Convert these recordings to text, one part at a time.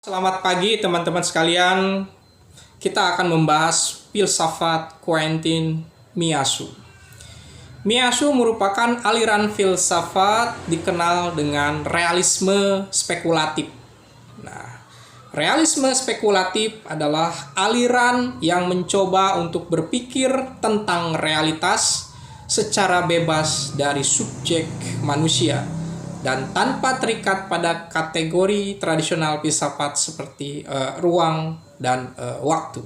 Selamat pagi teman-teman sekalian. Kita akan membahas filsafat Quentin Miyasu. Miyasu merupakan aliran filsafat dikenal dengan realisme spekulatif. Nah, realisme spekulatif adalah aliran yang mencoba untuk berpikir tentang realitas secara bebas dari subjek manusia dan tanpa terikat pada kategori tradisional filsafat seperti ruang dan waktu.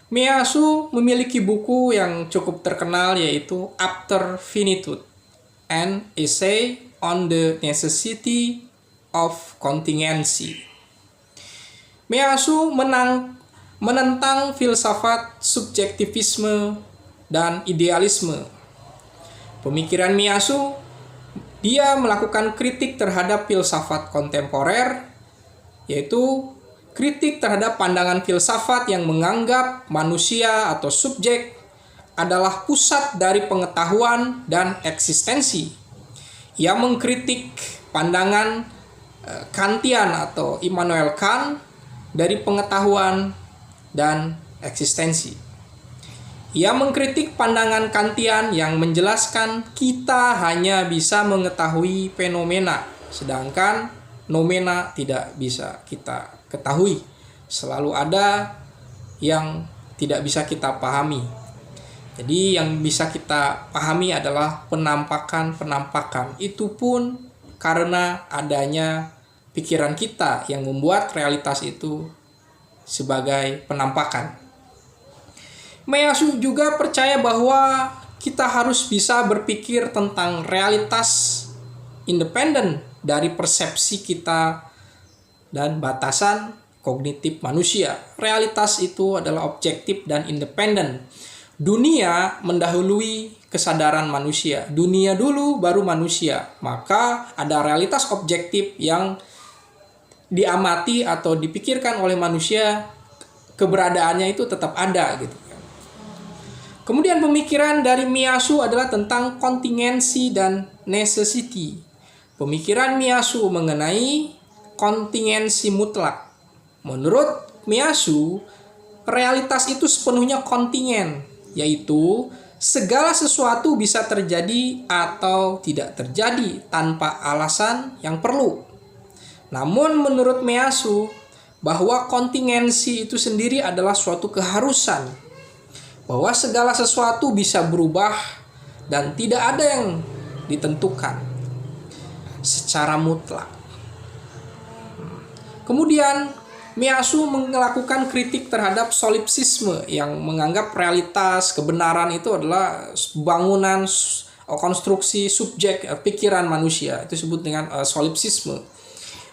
Miyasu memiliki buku yang cukup terkenal yaitu After Finitude, an Essay on the Necessity of Contingency. Miyasu menentang filsafat subjektivisme dan idealisme. Pemikiran Miyasu, dia melakukan kritik terhadap filsafat kontemporer, yaitu kritik terhadap pandangan filsafat yang menganggap manusia atau subjek adalah pusat dari pengetahuan dan eksistensi. Ia mengkritik pandangan Kantian atau Immanuel Kant dari pengetahuan dan eksistensi. Ia mengkritik pandangan Kantian yang menjelaskan kita hanya bisa mengetahui fenomena, sedangkan nomena tidak bisa kita ketahui. Selalu ada yang tidak bisa kita pahami. Jadi yang bisa kita pahami adalah penampakan-penampakan. Itu pun karena adanya pikiran kita yang membuat realitas itu sebagai penampakan. Miyasu juga percaya bahwa kita harus bisa berpikir tentang realitas independen dari persepsi kita dan batasan kognitif manusia. Realitas itu adalah objektif dan independen. Dunia mendahului kesadaran manusia. Dunia dulu baru manusia. Maka ada realitas objektif yang diamati atau dipikirkan oleh manusia, keberadaannya itu tetap ada gitu. Kemudian pemikiran dari Miyasu adalah tentang kontingensi dan necessity. Pemikiran Miyasu mengenai kontingensi mutlak. Menurut Miyasu, realitas itu sepenuhnya kontingen, yaitu segala sesuatu bisa terjadi atau tidak terjadi tanpa alasan yang perlu. Namun menurut Miyasu, bahwa kontingensi itu sendiri adalah suatu keharusan, bahwa segala sesuatu bisa berubah dan tidak ada yang ditentukan secara mutlak. Kemudian Miyasu melakukan kritik terhadap solipsisme yang menganggap realitas, kebenaran itu adalah bangunan konstruksi subjek pikiran manusia. Itu disebut dengan solipsisme.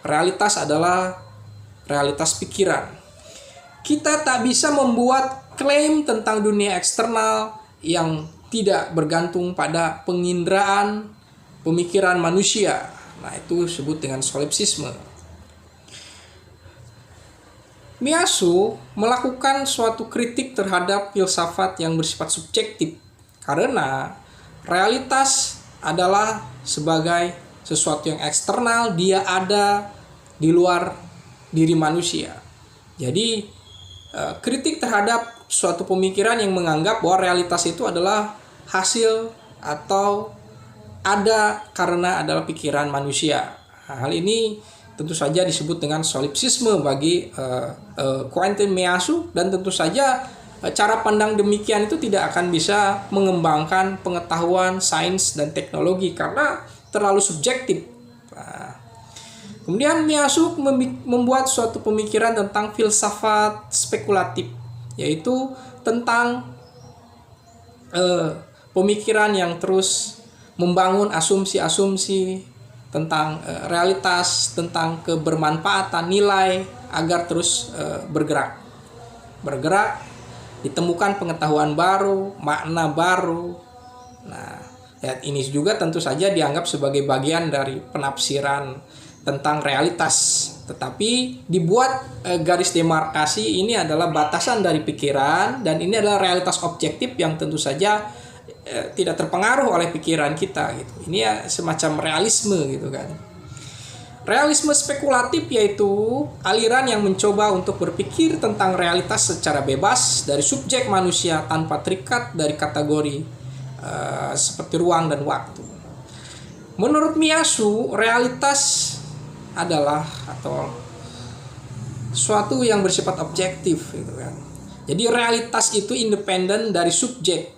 Realitas adalah realitas pikiran. Kita tak bisa membuat klaim tentang dunia eksternal yang tidak bergantung pada penginderaan pemikiran manusia. Nah, itu disebut dengan solipsisme. Miyasu melakukan suatu kritik terhadap filsafat yang bersifat subjektif karena realitas adalah sebagai sesuatu yang eksternal, dia ada di luar diri manusia. Jadi kritik terhadap suatu pemikiran yang menganggap bahwa realitas itu adalah hasil atau ada karena adalah pikiran manusia. Hal ini tentu saja disebut dengan solipsisme bagi Quentin Miyasu, dan tentu saja cara pandang demikian itu tidak akan bisa mengembangkan pengetahuan, sains, dan teknologi karena terlalu subjektif. Kemudian Miyasu membuat suatu pemikiran tentang filsafat spekulatif, yaitu tentang pemikiran yang terus membangun asumsi-asumsi tentang realitas, tentang kebermanfaatan nilai agar terus bergerak, ditemukan pengetahuan baru, makna baru. Nah, ini juga tentu saja dianggap sebagai bagian dari penafsiran tentang realitas, tetapi dibuat garis demarkasi. Ini adalah batasan dari pikiran dan ini adalah realitas objektif yang tentu saja tidak terpengaruh oleh pikiran kita gitu. Ini ya semacam realisme gitu kan. Realisme spekulatif yaitu aliran yang mencoba untuk berpikir tentang realitas secara bebas dari subjek manusia tanpa terikat dari kategori seperti ruang dan waktu. Menurut Miyasu, realitas adalah atau suatu yang bersifat objektif gitu kan. Jadi realitas itu independen dari subjek